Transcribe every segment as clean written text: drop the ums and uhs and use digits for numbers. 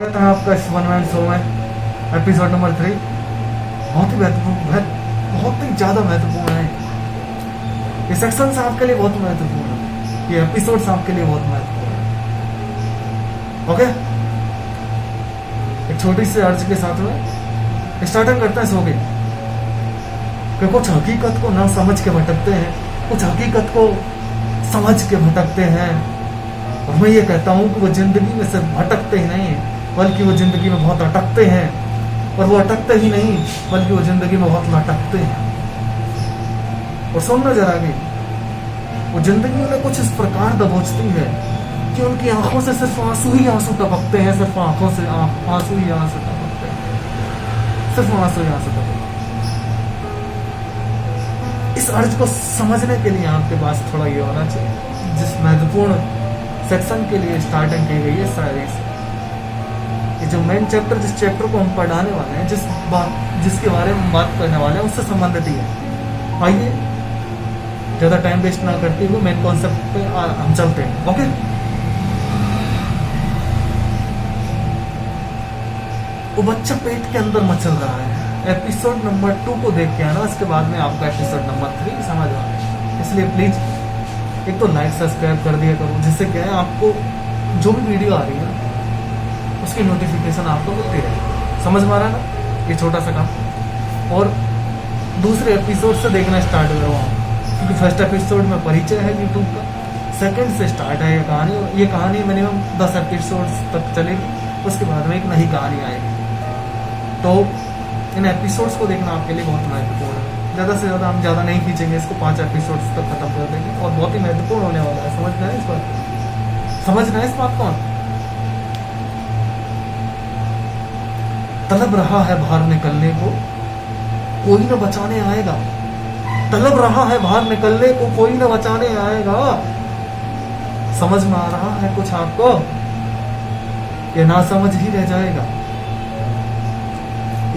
है आपका इस वन मैन शो में एपिसोड नंबर 3 बहुत ही महत्वपूर्ण, बहुत ही ज़्यादा महत्वपूर्ण है। ये सेक्शन आपके लिए बहुत महत्वपूर्ण है, ये एपिसोड आपके लिए बहुत महत्वपूर्ण है। ओके, एक छोटी सी अर्ज के साथ में स्टार्टिंग करते हैं सो के कि कुछ हकीकत को ना समझ के भटकते हैं, कुछ हकीकत को समझ के भटकते हैं। और मैं ये कहता हूँ कि वो जिंदगी में सिर्फ भटकते ही नहीं बल्कि वो जिंदगी में बहुत अटकते हैं, और वो अटकते ही नहीं बल्कि वो जिंदगी में बहुत लटकते हैं। और सुनना जरा भी, वो जिंदगी में कुछ इस प्रकार दबोचती है कि उनकी आंखों से सिर्फ आंसू ही आंसू टपकते हैं, सिर्फ आंखों से आंसू ही आंसू टपकते हैं, सिर्फ आंसू ही आंसू टपकते हैं। इस अर्ज को समझने के लिए आपके पास थोड़ा ये होना चाहिए, जिस महत्वपूर्ण सेक्शन के लिए स्टार्टिंग की गई है सारी से। ये जो मेन चैप्टर, जिस चैप्टर को हम पढ़ाने वाले हैं, जिसके बारे में हम बात करने वाले हैं, उससे संबंधित ही है। आइए ज्यादा टाइम वेस्ट ना करते हुए मेन कॉन्सेप्ट पे हम चलते हैं। ओके, वो बच्चा पेट के अंदर मचल रहा है। एपिसोड नंबर 2 को देख के आना, इसके बाद में आपका एपिसोड नंबर 3 समझ आए। इसलिए प्लीज एक तो लाइक सब्सक्राइब कर दिया करो, जिससे क्या है आपको जो भी वीडियो आ रही है उसकी नोटिफिकेशन आपको मिलती रहे। समझ में आ रहा है ना ये छोटा सा काम। और दूसरे एपिसोड से देखना स्टार्ट करो आप, क्योंकि फर्स्ट एपिसोड में परिचय है यूट्यूब का, सेकंड से स्टार्ट है ये कहानी। और ये कहानी मिनिमम 10 एपिसोड तक चलेगी, उसके बाद में एक नई कहानी आएगी। तो इन एपिसोड्स को देखना आपके लिए बहुत महत्वपूर्ण है। ज़्यादा से ज़्यादा हम ज़्यादा नहीं खींचेंगे इसको, 5 एपिसोड्स तक खत्म कर देंगे, और बहुत ही महत्वपूर्ण होने वाला है। समझना है इस बात, समझना है इस बात को। तलब रहा है बाहर निकलने को, कोई न बचाने आएगा। तलब रहा है बाहर निकलने को, कोई न बचाने आएगा। समझ में आ रहा है कुछ आपको? ये ना समझ ही रह जाएगा।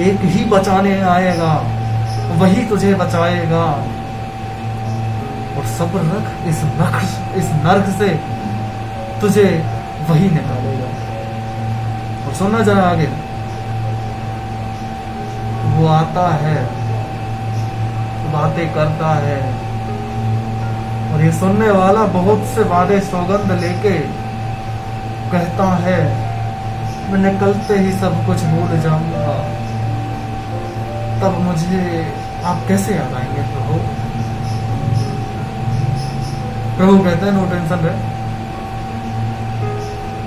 एक ही बचाने आएगा, वही तुझे बचाएगा। और सब्र रख, इस नर्क से तुझे वही निकालेगा। और सुनना जरा आगे, वो आता है, बातें करता है, और ये सुनने वाला बहुत से वादे सौगंध लेके कहता है मैं निकलते ही सब कुछ भूल जाऊंगा। तब मुझे आप कैसे याद आएंगे प्रभु? प्रभु कहते हैं नो टेंशन रहे,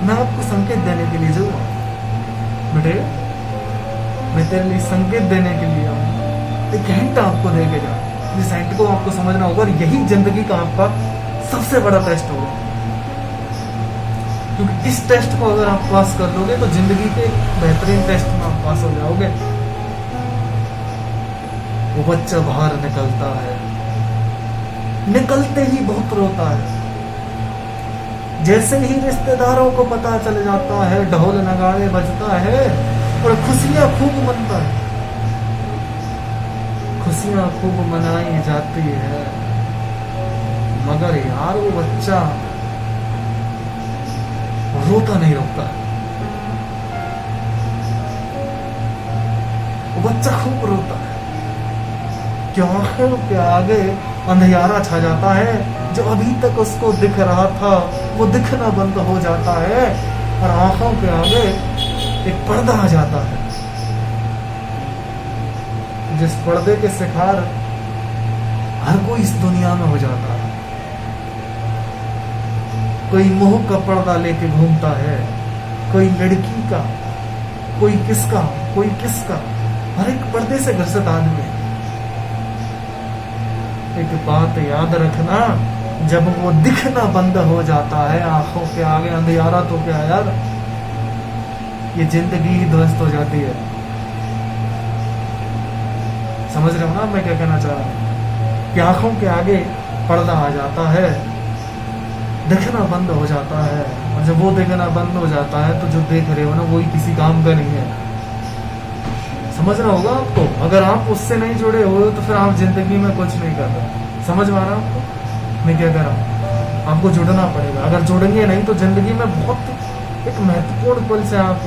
मैं आपको संकेत देने के लिए जाऊंगा बेटे, मैं तेरे लिए संकेत देने के लिए आऊँ, एक हिंट आपको दे के जाऊँ। जिस हिंट को आपको समझना होगा, और यही जिंदगी का आपका सबसे बड़ा टेस्ट होगा। क्योंकि इस टेस्ट को अगर आप पास कर लोगे तो जिंदगी के बेहतरीन टेस्ट में आप पास हो जाओगे। वो बच्चा बाहर निकलता है, निकलते ही बहुत रोता है। जैसे ही रिश्तेदारों को पता चल जाता है, ढोल नगाड़े बजता है और खुशियां खूब मनता है, खुशियां खूब मनाई जाती है। मगर यार वो बच्चा रोता नहीं रुकता। वो बच्चा खूब रोता है, क्यों? आंखों के आगे अंधियारा छा जाता है। जो अभी तक उसको दिख रहा था वो दिखना बंद हो जाता है, और आंखों के आगे एक पर्दा आ जाता है, जिस पर्दे के शिकार हर कोई इस दुनिया में हो जाता है। कोई मोह का पर्दा लेके घूमता है, कोई लड़की का, कोई किसका, कोई किसका, हर एक पर्दे से ग्रसित आदमी है। एक बात याद रखना, जब वो दिखना बंद हो जाता है, आंखों के आगे अंधियारा, तो क्या यार ये जिंदगी ही ध्वस्त हो जाती है। समझ रहे हो ना मैं क्या कहना चाह रहा हूं? कि आंखों के आगे पर्दा आ जाता है, दिखना बंद हो जाता है, और जब वो देखना बंद हो जाता है तो जो देख रहे हो ना वही किसी काम का नहीं है। समझना होगा आपको। अगर आप उससे नहीं जुड़े हो तो फिर आप जिंदगी में कुछ नहीं कर रहे। समझ में आ रहा है आपको मैं क्या कर रहा हूँ? आपको जुड़ना पड़ेगा। अगर जुड़ेंगे नहीं तो जिंदगी में बहुत एक महत्वपूर्ण पल से आप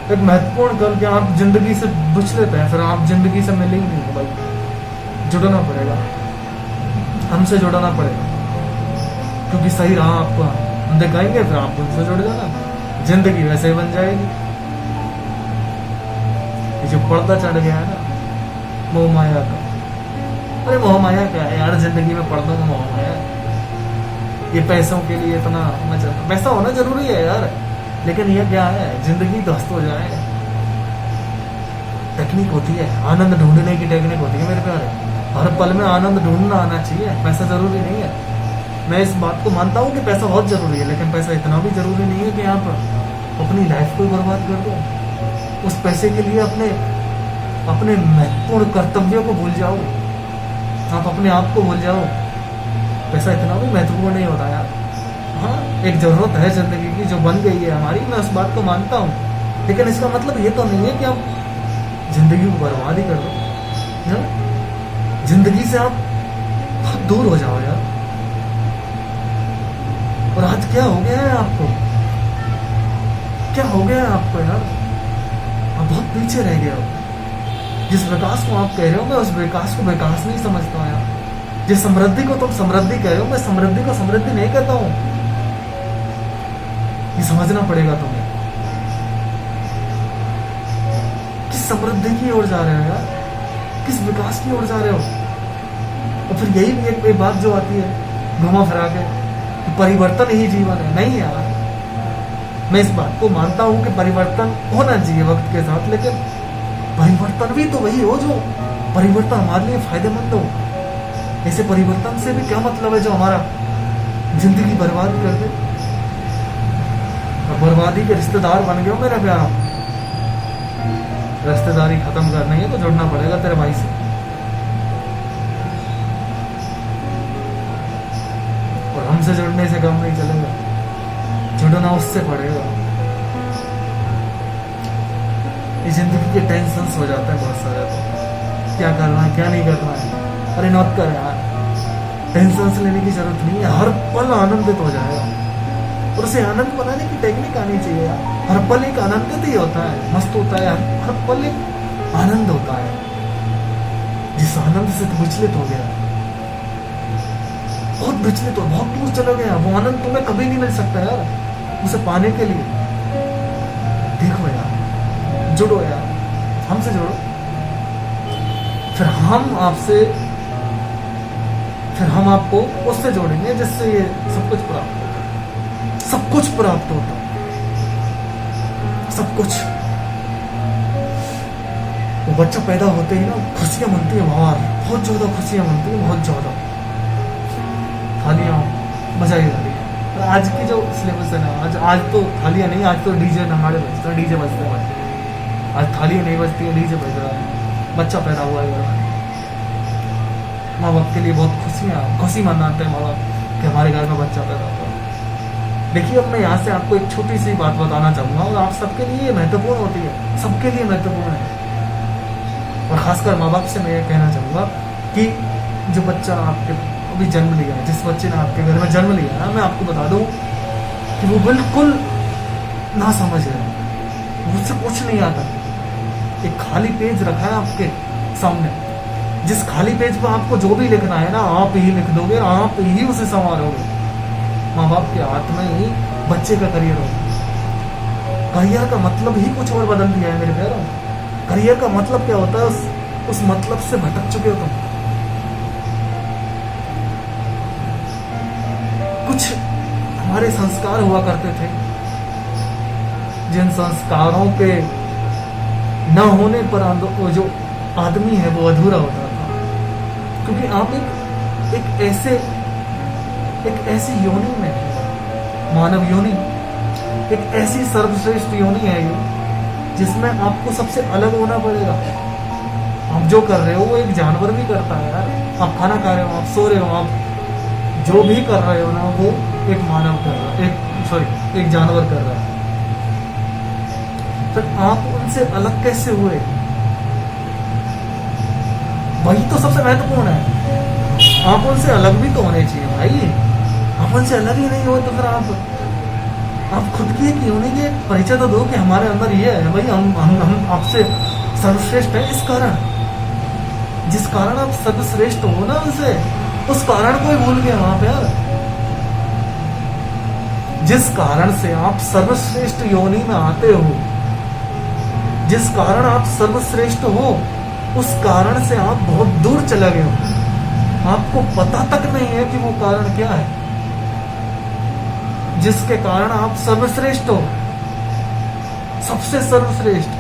एक महत्वपूर्ण कल कि आप जिंदगी से विचलित हैं, फिर आप जिंदगी से मिले ही नहीं हो भाई। जुड़ना पड़ेगा, हमसे जुड़ना पड़ेगा, क्योंकि सही राह आपको हम दिखाएंगे, फिर आप उनसे जुड़ जाना, जिंदगी वैसे ही बन जाएगी। ये जो पर्दा चढ़ गया है ना मोह माया का, अरे मोह माया क्या है यार, जिंदगी में पर्दों में मोह माया है। ये पैसों के लिए इतना मजा, पैसा होना जरूरी है यार, लेकिन ये क्या है, जिंदगी ध्वस्त हो जाए। टेक्निक होती है, आनंद ढूंढने की टेक्निक होती है मेरे प्यारे। हर पल में आनंद ढूंढना आना चाहिए, पैसा जरूरी नहीं है। मैं इस बात को मानता हूँ कि पैसा बहुत जरूरी है, लेकिन पैसा इतना भी जरूरी नहीं है कि आप अपनी लाइफ को बर्बाद कर दो। उस पैसे के लिए अपने महत्वपूर्ण कर्तव्यों को भूल जाओ, आप अपने आप को भूल जाओ। पैसा इतना भी महत्वपूर्ण नहीं होता यार। हाँ, एक जरूरत है जिंदगी की जो बन गई है हमारी, मैं उस बात को मानता हूँ, लेकिन इसका मतलब ये तो नहीं है कि आप जिंदगी को बर्बाद ही कर दो। जिंदगी से आप बहुत दूर हो जाओ यार। और आज क्या हो गया है आपको, क्या हो गया है आपको यार, आप बहुत पीछे रह गए हो। जिस विकास को आप कह रहे हो, मैं उस विकास को विकास नहीं समझता हूँ यार। जिस समृद्धि को तुम समृद्धि कह रहे हो, मैं समृद्धि को समृद्धि नहीं कहता हूँ। ये समझना पड़ेगा तुम्हें, किस समृद्धि की ओर जा रहे हो यार, किस विकास की ओर जा रहे हो। और फिर यही भी एक बात जो आती है घुमा फिरा के, परिवर्तन ही जीवन है। नहीं यार, मैं इस बात को मानता हूं कि परिवर्तन होना चाहिए वक्त के साथ, लेकिन परिवर्तन भी तो वही हो जो परिवर्तन हमारे लिए फायदेमंद हो। ऐसे परिवर्तन से भी क्या मतलब है जो हमारा जिंदगी बर्बाद कर दे। बर्बादी के रिश्तेदार बन गए हो मेरा प्यारा। रिश्तेदारी खत्म करनी है तो जुड़ना पड़ेगा तेरे भाई से, और हमसे जुड़ने से काम नहीं चलेगा, जुड़ना उससे पड़ेगा। ये जिंदगी के टेंशन हो जाते हैं बहुत सारे, तो क्या करना है क्या नहीं करना है, अरे नॉट कर यार, टेंशन लेने की जरूरत नहीं है। हर पल आनंदित हो जाएगा, और उसे आनंद बनाने की टेक्निक आनी चाहिए यार। हर पल एक आनंदित ही होता है, मस्त होता है, हर पल एक आनंद होता है। जिस आनंद से तो विचलित हो गया, बहुत विचलित हो, बहुत दूर चला गया, वो आनंद तुम्हें कभी नहीं मिल सकता यार। उसे पाने के लिए देखो यार, जुड़ो यार, हमसे जुड़ो, फिर हम आपको उससे जोड़ेंगे जिससे ये सब कुछ प्राप्त होता, सब कुछ प्राप्त होता, सब कुछ। वो बच्चा पैदा होते ही ना खुशियां मनती है बाहर, बहुत ज्यादा खुशियां मनती है, बहुत ज्यादा। थालियां बजाई जा रही है। और आज की जो सिलेबस है ना, आज तो थालियां नहीं, आज तो डीजे हमारे बजते हैं, डीजे बजते हैं। आज थालियां नहीं बजती है, डीजे बज रहा है। बच्चा पैदा हुआ है घर में, माँ बाप के लिए बहुत खुशी मनाते हैं माँ बाप कि हमारे घर में बच्चा पैदा हुआ। देखिए, अब मैं यहाँ से आपको एक छोटी सी बात बताना चाहूंगा, और आप सबके लिए महत्वपूर्ण होती है, सबके लिए महत्वपूर्ण है। और खासकर माँ बाप से मैं ये कहना चाहूंगा कि जो बच्चा आपके अभी जन्म लिया है, जिस बच्चे ने आपके घर में जन्म लिया है, मैं आपको बता दूं कि वो बिल्कुल ना समझ है, मुझसे कुछ नहीं आता। एक खाली पेज रखा है आपके सामने, जिस खाली पेज पर आपको जो भी लिखना है ना, आप ही लिख दोगे और आप ही उसे संवारोगे। माँ बाप के हाथ में ही बच्चे का करियर होगा। करियर का मतलब ही कुछ और बदल दिया है मेरे प्यारों। करियर का मतलब क्या होता है, उस मतलब से भटक चुके हो तुम। कुछ हमारे संस्कार हुआ करते थे, जिन संस्कारों के न होने पर जो आदमी है वो अधूरा होता था। क्योंकि आप एक ऐसी योनि में, मानव योनि एक ऐसी सर्वश्रेष्ठ योनि है ये, जिसमें आपको सबसे अलग होना पड़ेगा। आप जो कर रहे हो वो एक जानवर भी करता है यार। आप खाना खा रहे हो, आप सो रहे हो, आप जो भी कर रहे हो ना, वो एक मानव कर रहा है, एक जानवर कर रहा है। फिर आप उनसे अलग कैसे हुए? वही तो सबसे महत्वपूर्ण है। आप उनसे अलग भी तो होने चाहिए भाई। आप उनसे अलग ही नहीं हो तो फिर आप आप खुद की एक योनि की परिचय तो दो कि हमारे अंदर ये है भाई, हम आपसे सर्वश्रेष्ठ है। इस कारण, जिस कारण आप सर्वश्रेष्ठ हो ना उनसे, उस कारण को ही भूल गए वहां पे यार। जिस कारण से आप सर्वश्रेष्ठ योनि में आते हो, जिस कारण आप सर्वश्रेष्ठ हो, उस कारण से आप बहुत दूर चले गए हो। आपको पता तक नहीं है कि वो कारण क्या है, जिसके कारण आप सर्वश्रेष्ठ हो, सबसे सर्वश्रेष्ठ।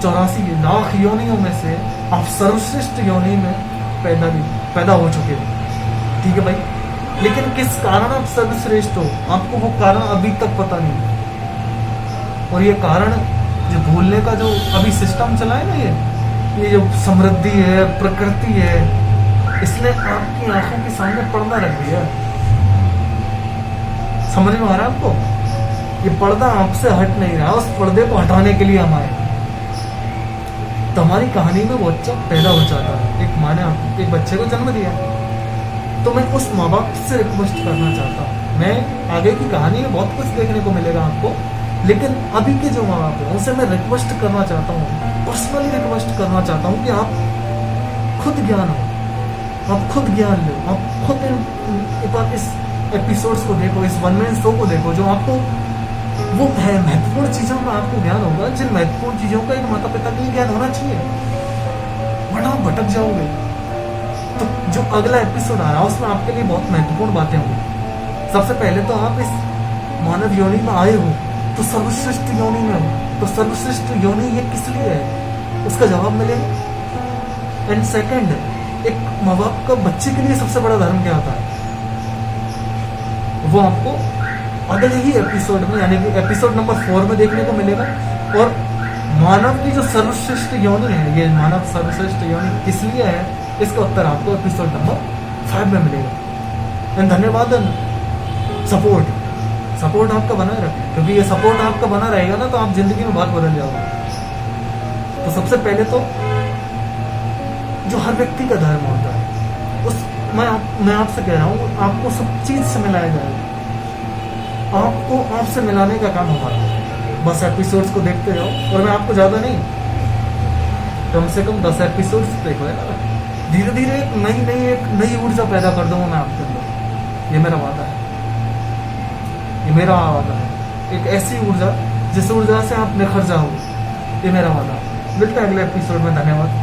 84 लाख योनियों में से आप सर्वश्रेष्ठ योनि में पैदा हो चुके हो, ठीक है भाई। लेकिन किस कारण आप सर्वश्रेष्ठ हो, आपको वो कारण अभी तक पता नहीं। और ये कारण जो भूलने का जो अभी सिस्टम चला है ना, ये जो समृद्धि है, प्रकृति है, इसने आपकी आंखों के सामने पर्दा रख दिया। समझ में आ रहा है आपको? ये पर्दा आपसे हट नहीं रहा, उस पर्दे को हटाने के लिए हम आए। तो हमारी कहानी में वो बच्चा पैदा हो जाता है। एक माँ ने एक बच्चे को जन्म दिया, तो मैं उस माँ बाप से रिक्वेस्ट करना चाहता हूँ। मैं आगे की कहानी में बहुत कुछ देखने को मिलेगा आपको, लेकिन अभी के जो माँ बाप हैं उनसे मैं रिक्वेस्ट करना चाहता हूँ, पर्सनली रिक्वेस्ट करना चाहता हूँ कि आप खुद ज्ञान हो, आप खुद ज्ञान लो, आप खुद एक बार इस एपिसोड्स को देखो, इस वन मैन शो को देखो, जो आपको वो है महत्वपूर्ण चीजों में आपको ज्ञान होगा, जिन महत्वपूर्ण चीजों का एक माता पिता के ज्ञान होना चाहिए, वरना आप भटक जाओगे। तो जो अगला एपिसोड आ रहा है उसमें आपके लिए बहुत महत्वपूर्ण बातें होंगी। सबसे पहले तो आप इस मानव योनि में आए हो तो सर्वश्रेष्ठ योनि में हो, तो सर्वश्रेष्ठ योनि ये किस लिए है, उसका जवाब मिलेगा। एंड सेकंड, एक माँ बाप का बच्चे के लिए सबसे बड़ा धर्म क्या होता है, वो आपको अगले ही एपिसोड में, यानी कि एपिसोड नंबर 4 में देखने को मिलेगा। और मानव की जो सर्वश्रेष्ठ योनि है, ये मानव सर्वश्रेष्ठ योनि किस लिए है, इसका उत्तर आपको एपिसोड नंबर 5 में मिलेगा। एंड धन्यवाद। सपोर्ट आपका बना रखें, क्योंकि ये सपोर्ट आपका बना रहेगा ना तो आप जिंदगी में बहुत बदल जाओगे। तो सबसे पहले तो जो हर व्यक्ति का धर्म होता है, उस मैं आपसे कह रहा हूँ, आपको सब चीज से मिलाया जाएगा। आपको आपसे मिलाने का काम हमारा है। बस एपिसोड्स को देखते जाओ, और मैं आपको ज्यादा नहीं, कम से कम 10 एपिसोड्स देखो यार। धीरे धीरे एक नई ऊर्जा पैदा कर दूंगा मैं आपके अंदर, ये मेरा वादा है, ये मेरा वादा है। एक ऐसी ऊर्जा जिस ऊर्जा से आप निखर जाओगे, ये मेरा वादा है। मिलते हैं अगले एपिसोड में। धन्यवाद।